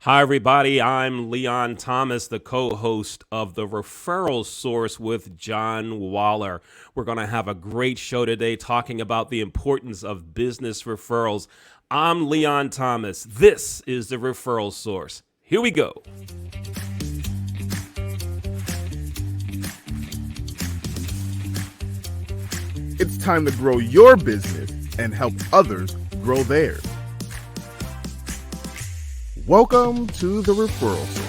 Hi, everybody. I'm Leon Thomas, the co host of The Referral Source with John Waller. We're going to have a great show today talking about the importance of business referrals. I'm Leon Thomas. This is The Referral Source. Here we go. It's time to grow your business and help others grow theirs. Welcome to the Referral Source.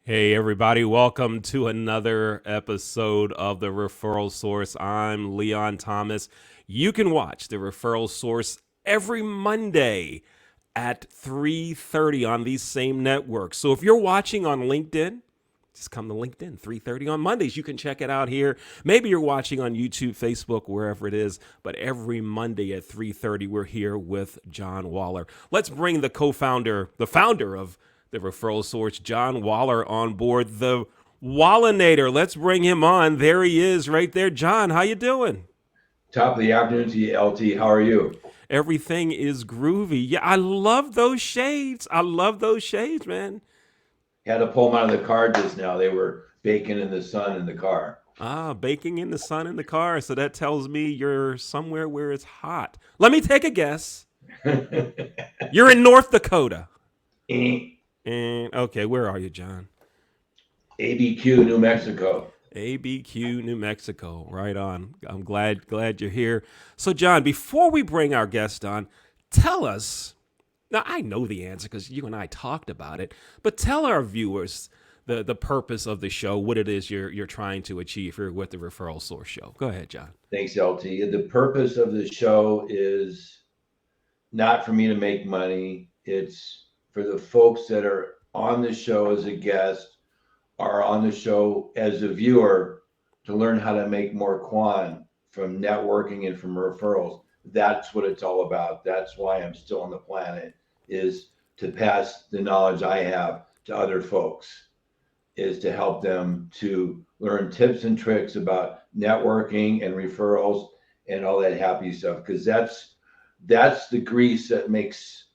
Hey, everybody. Welcome to another episode of The Referral Source. I'm Leon Thomas. You can watch The Referral Source every Monday at 3:30 on these same networks. So if you're watching on LinkedIn, just come to LinkedIn, 3:30 on Mondays. You can check it out here. Maybe you're watching on YouTube, Facebook, wherever it is. But every Monday at 3:30, we're here with John Waller. Let's bring the founder of the Referral Source, John Waller, on board. The Wallinator. Let's bring him on. There he is right there. John, how you doing? Top of the afternoon to you, LT. How are you? Everything is groovy. Yeah, I love those shades. I love those shades, man. Had to pull them out of the car just now. They were baking in the sun in the car. Baking in the sun in the car. So that tells me you're somewhere where it's hot. Let me take a guess. You're in North Dakota. And okay, where are you, John? ABQ, New Mexico. ABQ, New Mexico. Right on. I'm glad you're here. So, John, before we bring our guest on, tell us. Now, I know the answer because you and I talked about it, but tell our viewers the purpose of the show, what it is you're trying to achieve here with the Referral Source show. Go ahead, John. Thanks, LT. The purpose of the show is not for me to make money. It's for the folks that are on the show as a guest, are on the show as a viewer, to learn how to make more quan from networking and from referrals. That's what it's all about. That's why I'm still on the planet, is to pass the knowledge I have to other folks, is to help them to learn tips and tricks about networking and referrals and all that happy stuff. Because that's the grease that makes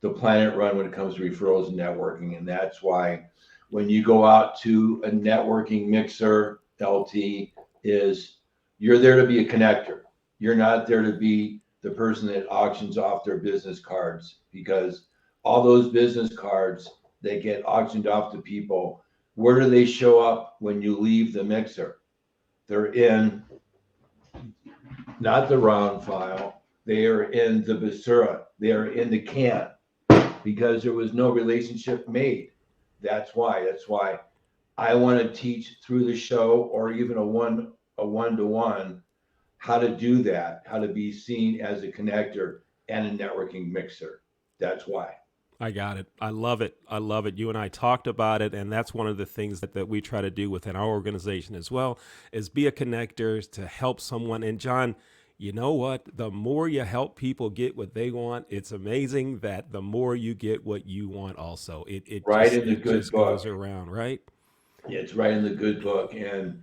the planet run when it comes to referrals and networking. And that's why when you go out to a networking mixer, LT, is you're there to be a connector. You're not there to be the person that auctions off their business cards, because all those business cards that get auctioned off to people, where do they show up when you leave the mixer? They're in not the round file, they are in the basura, they are in the can, because there was no relationship made. That's why I want to teach through the show, or even a one-to-one, how to do that, how to be seen as a connector and a networking mixer. That's why. I got it. I love it. I love it. You and I talked about it, and that's one of the things that we try to do within our organization as well, is be a connector to help someone. And John, you know what? The more you help people get what they want, it's amazing that the more you get what you want also. Right in the good book. Goes around, right? Yeah, it's right in the good book. And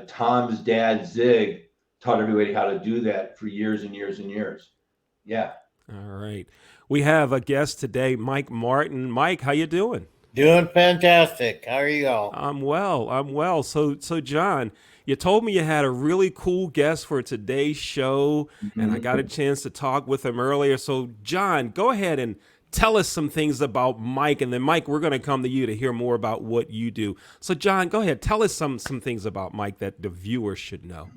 Tom's dad, Zig, taught everybody how to do that for years and years and years. Yeah. All right. We have a guest today, Mike Martin. Mike, how you doing? Doing fantastic. How are you all? I'm well. So John, you told me you had a really cool guest for today's show, and I got a chance to talk with him earlier. So John, go ahead and tell us some things about Mike, and then Mike, we're going to come to you to hear more about what you do. So John, go ahead, tell us some things about Mike that the viewers should know.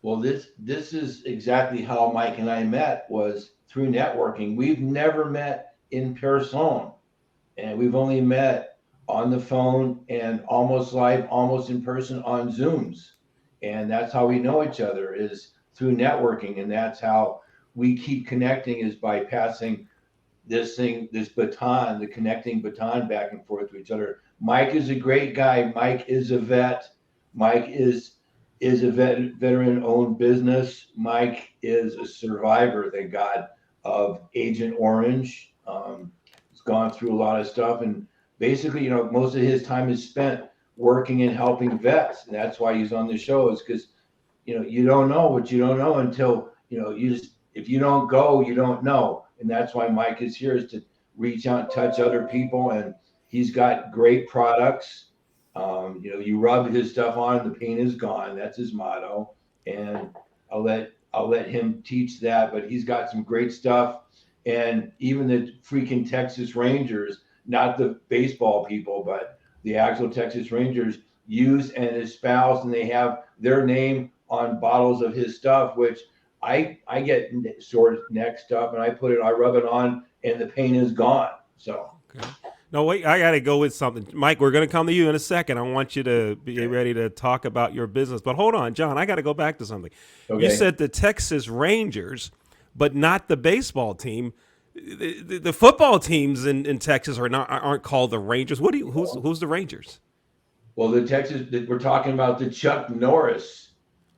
Well, this is exactly how Mike and I met, was through networking. We've never met in person, and we've only met on the phone and almost live, almost in person on Zooms. And that's how we know each other, is through networking. And that's how we keep connecting, is by passing this baton, the connecting baton, back and forth to each other. Mike is a great guy. Mike is a vet. Mike is a veteran-owned business. Mike is a survivor, thank God, of Agent Orange. He's gone through a lot of stuff, and basically, most of his time is spent working and helping vets. And that's why he's on the show, is because, you don't know what you don't know until, if you don't go, you don't know. And that's why Mike is here, is to reach out and touch other people. And he's got great products. You rub his stuff on, the pain is gone. That's his motto. And I'll let him teach that, but he's got some great stuff. And even the freaking Texas Rangers, not the baseball people, but the actual Texas Rangers, use and espouse, and they have their name on bottles of his stuff, which I get sore neck stuff, and I rub it on, and the pain is gone. So. Okay. No, wait, I got to go with something. Mike, we're going to come to you in a second. I want you to be ready to talk about your business. But hold on, John, I got to go back to something. Okay. You said the Texas Rangers, but not the baseball team. The football teams in Texas aren't called the Rangers. Who's the Rangers? Well, we're talking about the Chuck Norris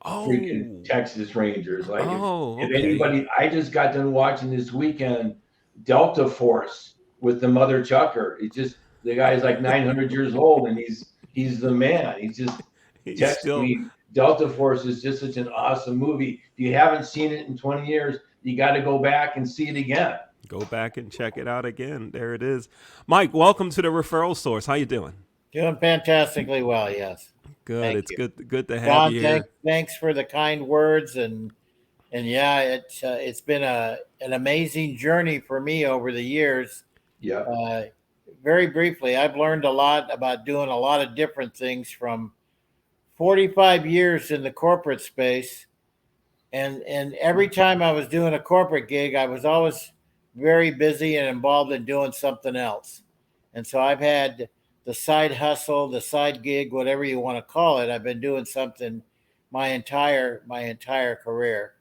freaking Texas Rangers. Like, if anybody, I just got done watching this weekend Delta Force with the mother chucker. It's just, the guy's like 900 years old, and he's the man. He's texting me. Delta Force is just such an awesome movie. If you haven't seen it in 20 years, you got to go back and see it again. Go back and check it out again. There it is. Mike, welcome to the Referral Source. How you doing? Doing fantastically well, yes. Good. Thank it's you. good to have John, you here. thanks for the kind words, and yeah, it's been an amazing journey for me over the years. Yeah. Very briefly, I've learned a lot about doing a lot of different things, from 45 years in the corporate space. And every time I was doing a corporate gig, I was always very busy and involved in doing something else. And so I've had the side hustle, the side gig, whatever you want to call it. I've been doing something my entire career.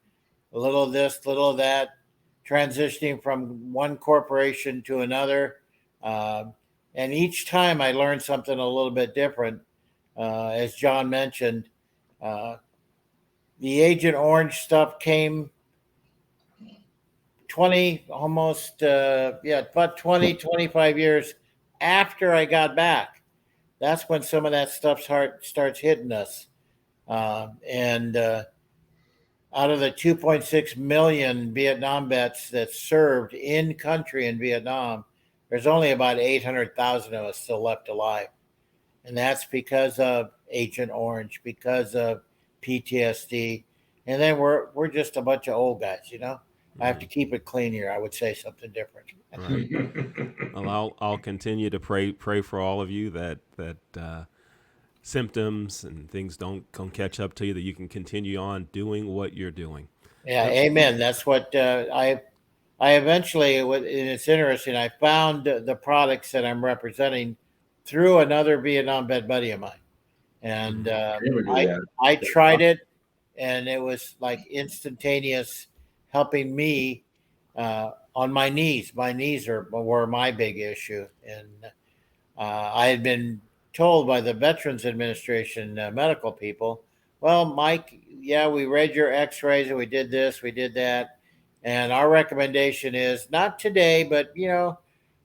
A little of this, little of that, transitioning from one corporation to another. And each time I learned something a little bit different. As John mentioned, the Agent Orange stuff came 25 years after I got back. That's when some of that stuff starts hitting us. And out of the 2.6 million Vietnam vets that served in country in Vietnam, there's only about 800,000 of us still left alive. And that's because of Agent Orange, because of PTSD. And then we're just a bunch of old guys, I have to keep it clean here. I would say something different. Right. Well, I'll continue to pray for all of you that symptoms and things don't catch up to you, that you can continue on doing what you're doing. Yeah, amen. That's what I eventually, and it's interesting, I found the products that I'm representing through another Vietnam vet buddy of mine. And I tried it, and it was like instantaneous, helping me on my knees. My knees were my big issue. And I had been told by the Veterans Administration medical people, well, Mike, yeah, we read your x-rays and we did this, we did that. And our recommendation is not today, but,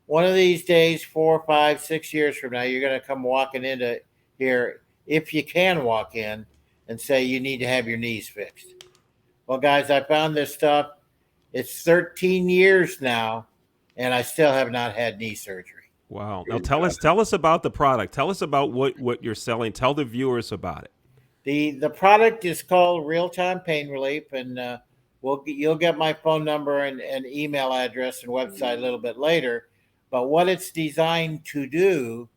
one of these days, 4, 5, 6 years from now, you're going to come walking into here, if you can walk in, and say you need to have your knees fixed. Well, guys, I found this stuff. It's 13 years now, and I still have not had knee surgery. Wow. Now tell us about the product. Tell us about what you're selling. Tell the viewers about it. The product is called RealTime Pain Relief, and you'll get my phone number and email address and website a little bit later. But what it's designed to do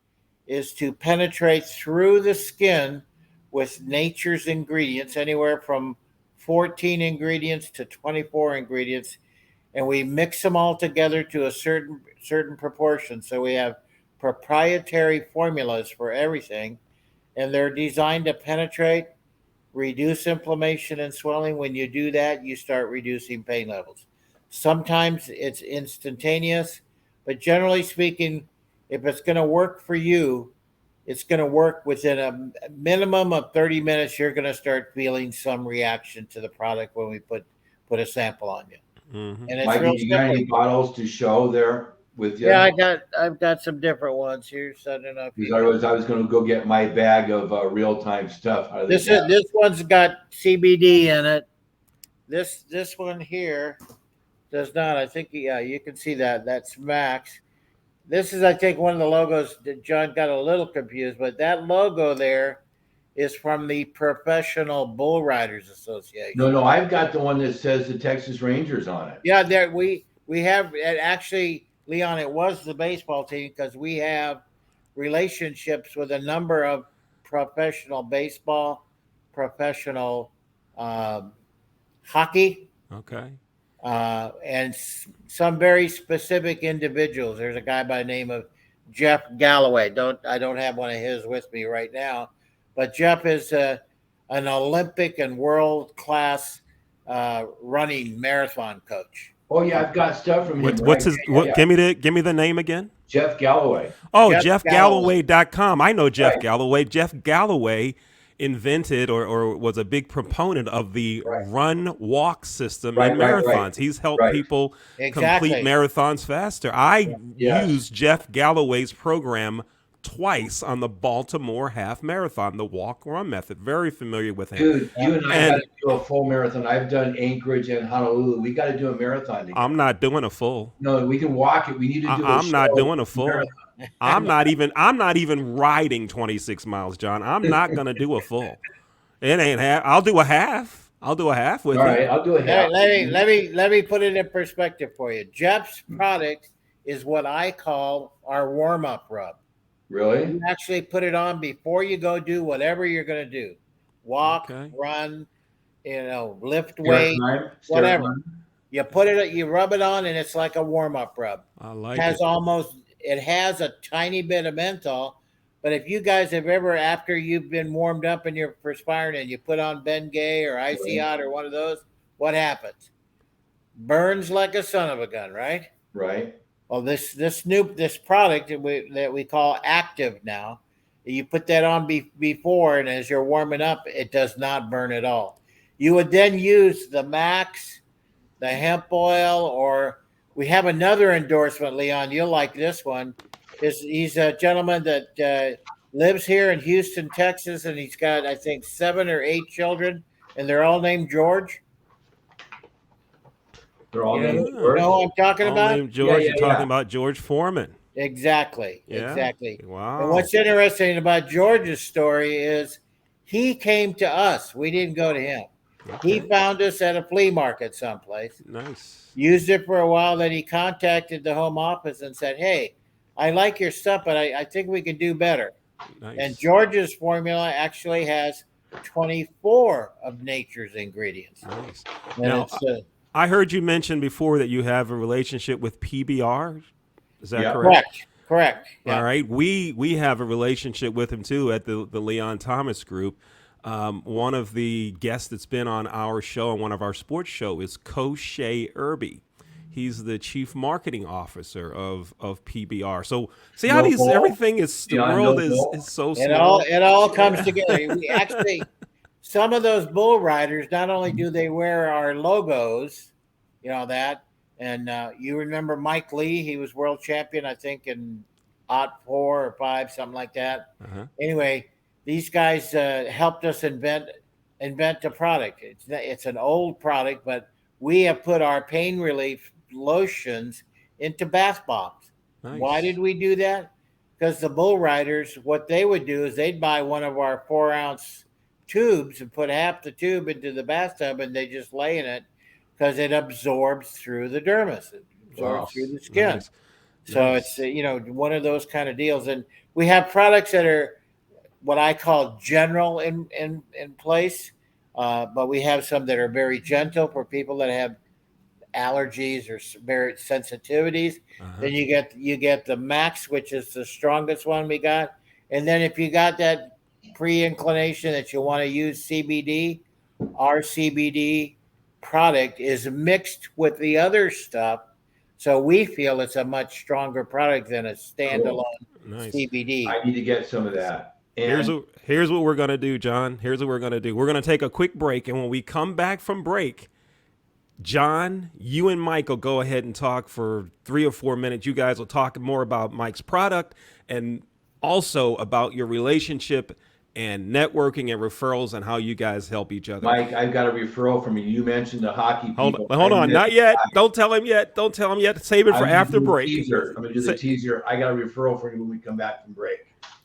is to penetrate through the skin with nature's ingredients, anywhere from 14 ingredients to 24 ingredients, and we mix them all together to a certain proportion. So we have proprietary formulas for everything, and they're designed to penetrate, reduce inflammation and swelling. When you do that, you start reducing pain levels. Sometimes it's instantaneous, but generally speaking, if it's going to work for you, it's going to work within a minimum of 30 minutes. You're going to start feeling some reaction to the product when we put a sample on you. Mm-hmm. And it's Mike, real you got any bottles to show there? with you? Yeah, I've got some different ones here. So I don't know if you Because I was going to go get my bag of real time stuff out of the gas. this one's got CBD in it. This one here does not. I think yeah, you can see that. That's Max. This is I think one of the logos that John got a little confused, but that logo there is from the Professional Bull Riders No, Association. no, I've got the one that says the Texas Rangers on it. Yeah, there we have and actually Leon. It was the baseball team because we have relationships with a number of professional baseball, professional um, hockey, Okay. and some very specific individuals. There's a guy by the name of Jeff Galloway. I don't have one of his with me right now, but Jeff is an Olympic and world class running marathon coach. Oh yeah, I've got stuff from him. What's Right? his? Yeah, What? yeah. Give me the name again. Jeff Galloway. Oh, Jeff Galloway. jeffgalloway.com. I know Jeff Right. Galloway. Jeff Galloway invented or was a big proponent of the Right. run walk system Right, in right, marathons. right. He's helped Right. people complete Exactly. marathons faster. I Yes. used Jeff Galloway's program twice on the Baltimore half marathon, the walk run method. Very familiar with him. Dude, you and I And- got to do a full marathon. I've done Anchorage and Honolulu. We got to do a marathon together. I'm not doing a full. No, we can walk it. We need to do a I'm not show doing a full. marathon. I'm not even riding 26 miles, John. I'm not gonna do a full. It ain't half. I'll do a half. I'll do a half with All you. right, I'll do a half. Let me put it in perspective for you. Jeff's product is what I call our warm up rub. Really? You actually put it on before you go do whatever you're going to do, walk, Okay. run, lift Start weight, time, start whatever. time. You put it, you rub it on, and it's like a warm up rub. I like It has it. it has a tiny bit of menthol. But if you guys have ever, after you've been warmed up and you're perspiring and you put on Bengay or Icy-Hot or one of those, what happens? Burns like a son of a gun, right? Right. Well, this product that we call Active now, you put that on before, and as you're warming up, it does not burn at all. You would then use the Max, the hemp oil, or we have another endorsement, Leon. You'll like this one. He's a gentleman that lives here in Houston, Texas, and he's got I think 7 or 8 children, and they're all named George. They're all named You George. know who I'm talking All about? named George. Yeah, You're talking yeah. about George Foreman. Exactly. Yeah. Exactly. Wow. And what's interesting about George's story is he came to us. We didn't go to him. He Okay. found us at a flea market someplace, Nice. used it for a while. Then he contacted the home office and said, "Hey, I like your stuff, but I think we can do better." Nice. And George's formula actually has 24 of nature's ingredients. Nice. And Now, it's, I heard you mention before that you have a relationship with PBR. Is that Yeah. correct? correct. Yeah. All right. We have a relationship with him too at the Leon Thomas Group. One of the guests that's been on our show and one of our sports show is Koshe Irby. He's the chief marketing officer of PBR. So see how No these ball? everything is the Yeah, world no ball? is so It small. all comes together. We actually some of those bull riders not only do they wear our logos, that, and you remember Mike Lee? He was world champion, I think, in '04 or '05, something like that. Uh-huh. Anyway, these guys helped us invent a product. It's an old product, but we have put our pain relief lotions into bath bombs. Nice. Why did we do that? Because the bull riders, what they would do is they'd buy one of our 4-ounce tubes and put half the tube into the bathtub, and they just lay in it because it absorbs through the dermis, it absorbs Wow. through the skin. Nice. So Nice. it's one of those kind of deals, and we have products that are what I call general in place, but we have some that are very gentle for people that have allergies or very sensitivities. Uh-huh. Then you get the Max, which is the strongest one we got, and then if you got that pre-inclination that you want to use CBD, our CBD product is mixed with the other stuff. So we feel it's a much stronger product than a standalone Nice. CBD. I need to get some of that. Here's And what we're gonna do, John. Here's what we're gonna do. We're gonna take a quick break, and when we come back from break, John, you and Mike will go ahead and talk for 3 or 4 minutes. You guys will talk more about Mike's product and also about your relationship and networking and referrals and how you guys help each other. Mike, I've got a referral from you. You mentioned the hockey people. Hold on, not yet. Don't tell him yet. Don't tell him yet. Save it for after break. I'm going to do the teaser. I got a referral for you when we come back from break.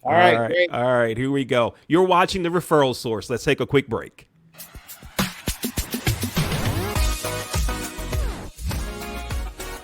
All right, great. All right, here we go. You're watching The Referral Source. Let's take a quick break.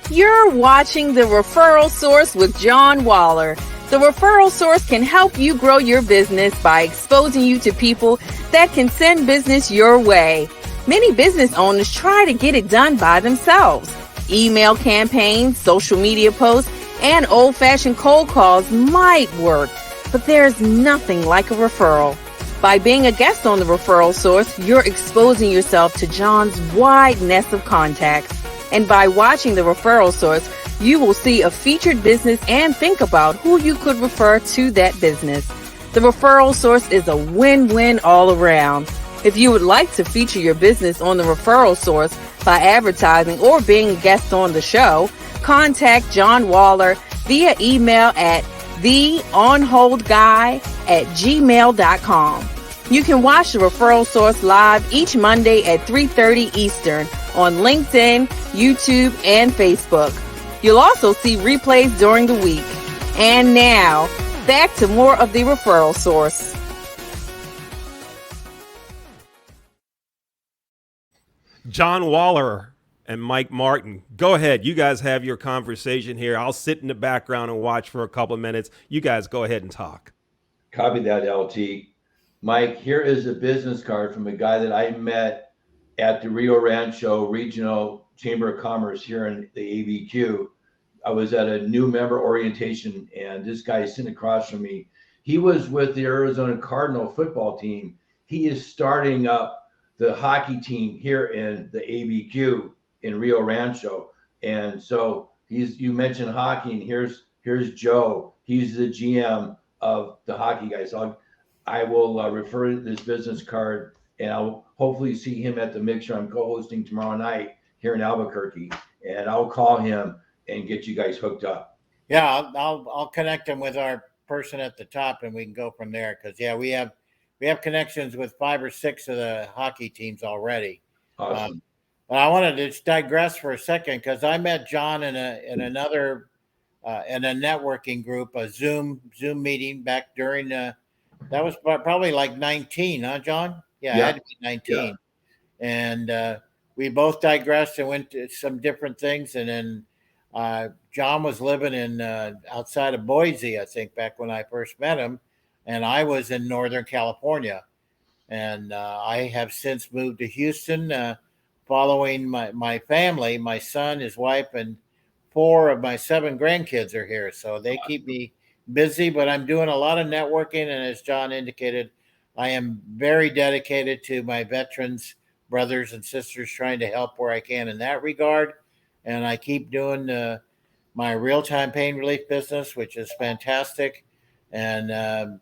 You're watching The Referral Source with John Waller. The Referral Source can help you grow your business by exposing you to people that can send business your way. Many business owners try to get it done by themselves. Email campaigns, social media posts, and old-fashioned cold calls might work, but there's nothing like a referral. By being a guest on The Referral Source, you're exposing yourself to John's wide nest of contacts. And by watching The Referral Source, you will see a featured business and think about who you could refer to that business. The Referral Source is a win-win all around. If you would like to feature your business on The Referral Source by advertising or being a guest on the show, contact John Waller via email at theonholdguy@gmail.com. You can watch The Referral Source live each Monday at 3:30 Eastern on LinkedIn, YouTube, and Facebook. You'll also see replays during the week. And now, back to more of The Referral Source. John Waller and Mike Martin, go ahead. You guys have your conversation here. I'll sit in the background and watch for a couple of minutes. You guys go ahead and talk. Copy that, LT. Mike, here is a business card from a guy that I met at the Rio Rancho Regional Chamber of Commerce here in the ABQ. I was at a new member orientation, and this guy is sitting across from me. He was with the Arizona Cardinal football team. He is starting up the hockey team here in the ABQ in Rio Rancho. And so you mentioned hockey, and here's Joe. He's the GM of the hockey guys. So I will refer this business card, and I'll hopefully see him at the mixer I'm co-hosting tomorrow night here in Albuquerque, and I'll call him and get you guys hooked up. Yeah, I'll connect him with our person at the top, and we can go from there. Because we have connections with 5 or 6 of the hockey teams already. Awesome. But I wanted to just digress for a second, because I met John in another in a networking group, a Zoom meeting back during that was probably like 19, huh, John? Yeah, it had to be 19. Yeah. And we both digressed and went to some different things. And then John was living in outside of Boise, I think, back when I first met him. And I was in Northern California. And I have since moved to Houston following my family. My son, his wife, and 4 of my 7 grandkids are here. So they keep me busy, but I'm doing a lot of networking. And as John indicated, I am very dedicated to my veterans, brothers and sisters, trying to help where I can in that regard. And I keep doing my real-time pain relief business, which is fantastic. And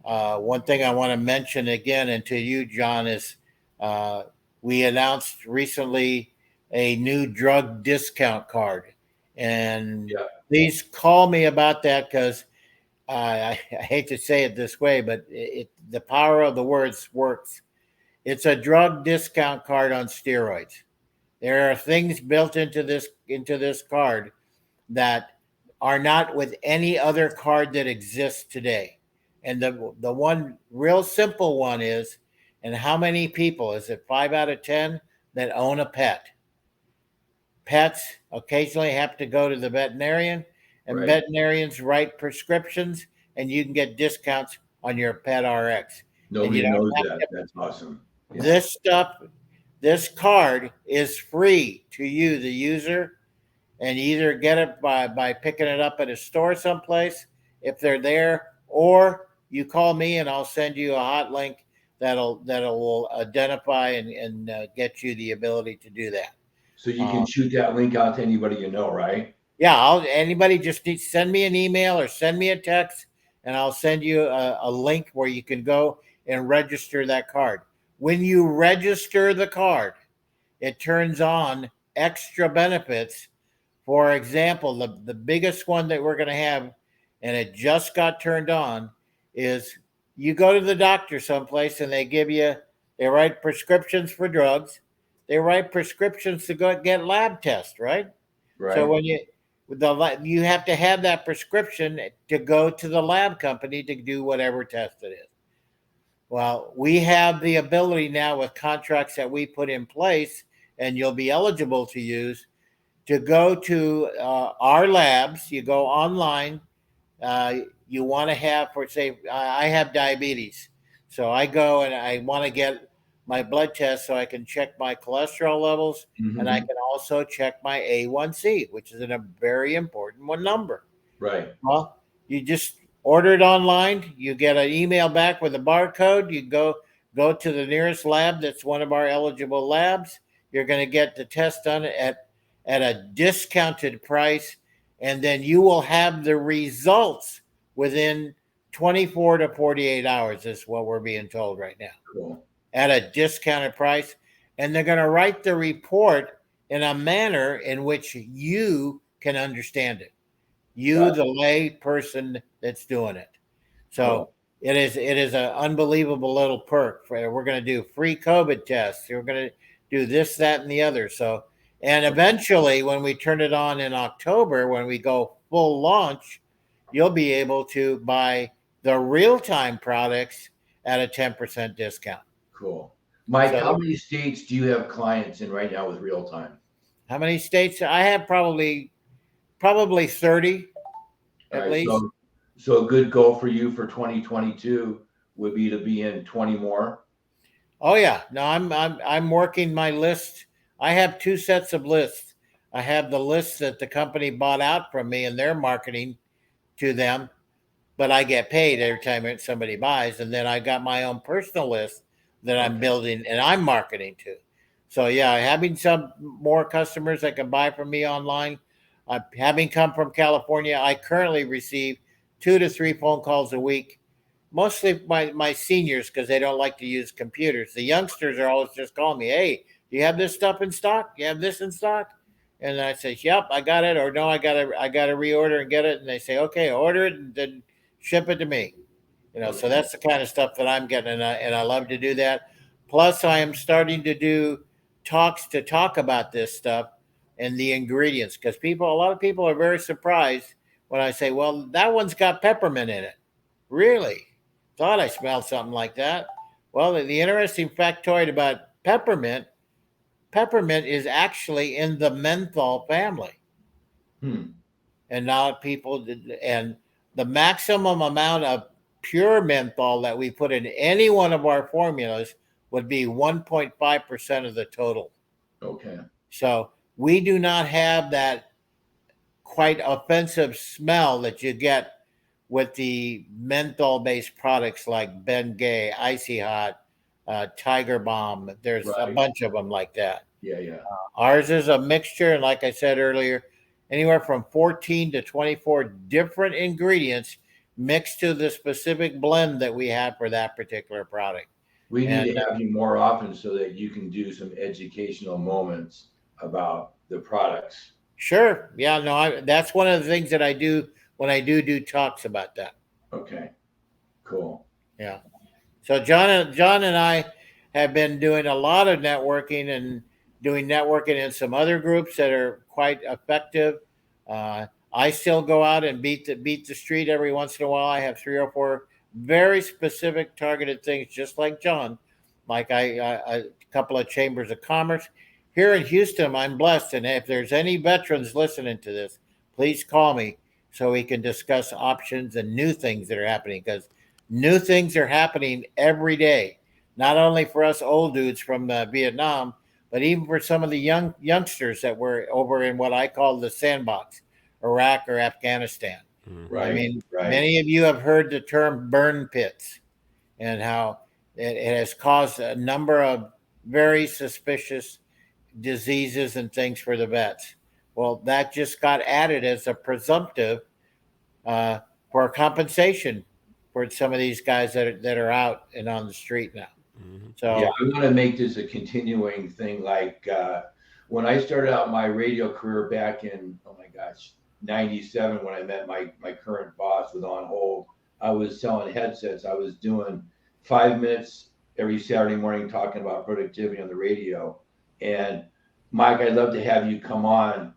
one thing I want to mention again, and to you, John, is we announced recently a new drug discount card. And please call me about that, because I hate to say it this way, but the power of the words works. It's a drug discount card on steroids. There are things built into this card that are not with any other card that exists today. And the one real simple one is, and how many people, is it 5 out of 10 that own a pet? Pets occasionally have to go to the veterinarian, and veterinarians write prescriptions, and you can get discounts on your pet RX. Nobody knows that. That's awesome. Yeah. This card is free to you, the user, and you either get it by picking it up at a store someplace if they're there, or you call me and I'll send you a hot link that will identify and get you the ability to do that. So you can shoot that link out to anybody you know, right? Yeah, anybody just needs send me an email or send me a text, and I'll send you a link where you can go and register that card. When you register the card, it turns on extra benefits. For example, the biggest one that we're going to have, and it just got turned on, is you go to the doctor someplace and they write prescriptions for drugs. They write prescriptions to go get lab tests, right? So Right. when you have to have that prescription to go to the lab company to do whatever test it is. Well, we have the ability now with contracts that we put in place, and you'll be eligible to use, to go to our labs. You go online. You want to have, for say, I have diabetes. So I go and I want to get my blood test so I can check my cholesterol levels, and I Mhm. can also check my A1C, which is a very important one number. Right. Well, you just order it online. You get an email back with a barcode. You go to the nearest lab that's one of our eligible labs. You're going to get the test done at a discounted price, and then you will have the results within 24 to 48 hours, is what we're being told right now, Cool. at a discounted price. And they're going to write the report in a manner in which you can understand it. You, Got the lay person that's doing it. So Cool. it is an unbelievable little perk. We're going to do free COVID tests. We're going to do this, that, and the other. So, and eventually, when we turn it on in October, when we go full launch, you'll be able to buy the RealTime products at a 10% discount. Cool. Mike, So, how many states do you have clients in right now with RealTime? how many states? I have probably 30 All at right. least. So a good goal for you for 2022 would be to be in 20 more. Oh yeah, no, I'm working my list. I have two sets of lists. I have the list that the company bought out from me and they're marketing to them, but I get paid every time somebody buys. And then I got my own personal list that I'm Okay. building and I'm marketing to. So yeah, having some more customers that can buy from me online. Having come from California, I currently receive 2 to 3 phone calls a week, mostly my seniors, because they don't like to use computers. The youngsters are always just calling me, "Hey, do you have this stuff in stock? You have this in stock?" And I say, "Yep, I got it," or "No, I gotta reorder and get it." And they say, "Okay, order it and then ship it to me." So Okay. that's the kind of stuff that I'm getting, and I love to do that. Plus, I am starting to do talks to talk about this stuff and the ingredients, because a lot of people are very surprised when I say, "Well, that one's got peppermint in it." Really? Thought I smelled something like that. Well, the interesting factoid about peppermint is actually in the menthol family. Hmm. And now and the maximum amount of pure menthol that we put in any one of our formulas would be 1.5% of the total. Okay. So we do not have that quite offensive smell that you get with the menthol based products like Bengay, Icy Hot, Tiger Bomb. There's a Right. bunch of them like that. Yeah. Ours is a mixture, and like I said earlier, anywhere from 14 to 24 different ingredients mixed to the specific blend that we have for that particular product. We need And to have you more often so that you can do some educational moments about the products. sure, yeah, no, that's one of the things that I do when I do talks about that. Okay. Cool. Yeah. So John and I have been doing a lot of networking and doing networking in some other groups that are quite effective. I still go out and beat the street every once in a while. I have 3 or 4 very specific targeted things, just like John. Like a couple of chambers of commerce here in Houston. I'm blessed, and if there's any veterans listening to this, please call me so we can discuss options and new things that are happening, because new things are happening every day, not only for us old dudes from Vietnam, but even for some of the youngsters that were over in what I call the sandbox, Iraq or Afghanistan. I Right. mean, Right. many of you have heard the term burn pits and how it has caused a number of very suspicious diseases and things for the vets. Well, that just got added as a presumptive uh, for compensation for some of these guys that are out and on the street now. So Yeah, I want to make this a continuing thing. Like when I started out my radio career back in, oh my gosh, 97, when I met my current boss with On Hold, I was selling headsets. I was doing 5 minutes every Saturday morning talking about productivity on the radio. And Mike, I'd love to have you come on,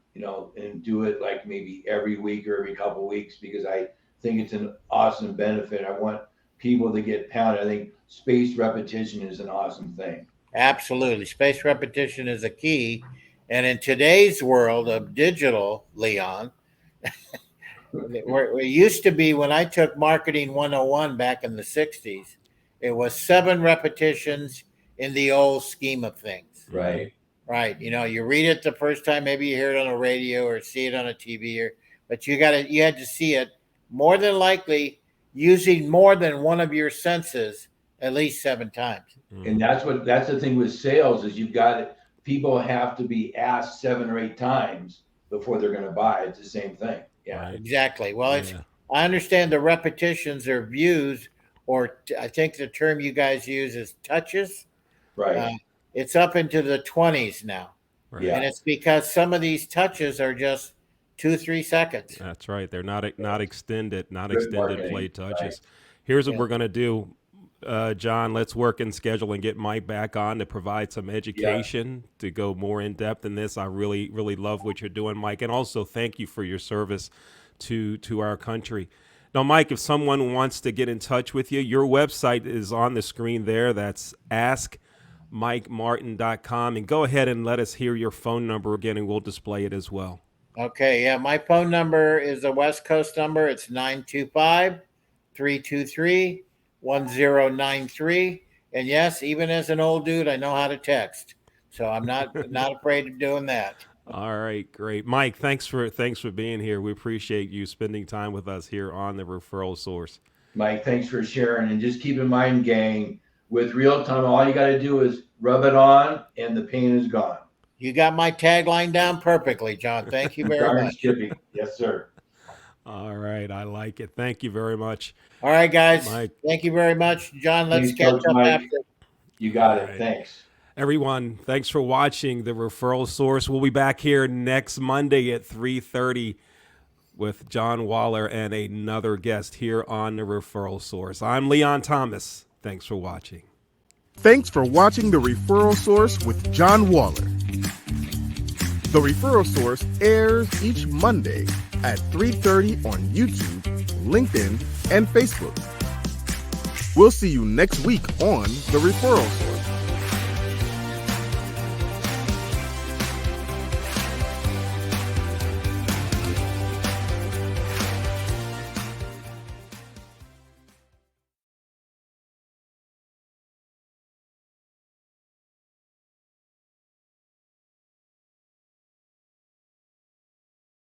and do it like maybe every week or every couple of weeks, because I think it's an awesome benefit. I want people to get pounded. I think spaced repetition is an awesome thing. absolutely, spaced repetition is a key. And in today's world of digital, Leon, where it used to be when I took Marketing 101 back in the 60s, it was 7 repetitions in the old scheme of things. Right. Right. You read it the first time, maybe you hear it on a radio or see it on a TV, but you had to see it more than likely using more than one of your senses at least 7 times. And that's the thing with sales is people have to be asked 7 or 8 times before they're going to buy. It's the same thing. Yeah, Right. Exactly. Well, I understand the repetitions are views, or I think the term you guys use is touches. right. It's up into the 20s now. Right. Yeah. And it's because some of these touches are just 2-3 seconds. That's right. They're not extended Good marketing. play touches. Right. Here's what we're going to do. John, let's work and schedule and get Mike back on to provide some education to go more in depth in this. I really, really love what you're doing, Mike. And also thank you for your service to our country. Now, Mike, if someone wants to get in touch with you, your website is on the screen there. That's askmikemartin.com. And go ahead and let us hear your phone number again, and we'll display it as well. Okay. Yeah. My phone number is a West Coast number. It's 925-323-1093. And yes, even as an old dude, I know how to text. So I'm not afraid of doing that. All right, great. Mike, thanks for being here. We appreciate you spending time with us here on the Referral Source. Mike, thanks for sharing. And just keep in mind, gang, with RealTime, all you got to do is rub it on and the pain is gone. You got my tagline down perfectly, John. Thank you very much. Shipping. Yes, sir. All right, I like it. Thank you very much. All right, guys. Mike. Thank you very much. John, let's Thanks, catch Coach up Mike. after. You got it. right. Thanks. Everyone, thanks for watching the Referral Source. We'll be back here next Monday at 3:30 with John Waller and another guest here on the Referral Source. I'm Leon Thomas. Thanks for watching. Thanks for watching The Referral Source with John Waller. The Referral Source airs each Monday at 3:30 on YouTube, LinkedIn, and Facebook. We'll see you next week on The Referral Source.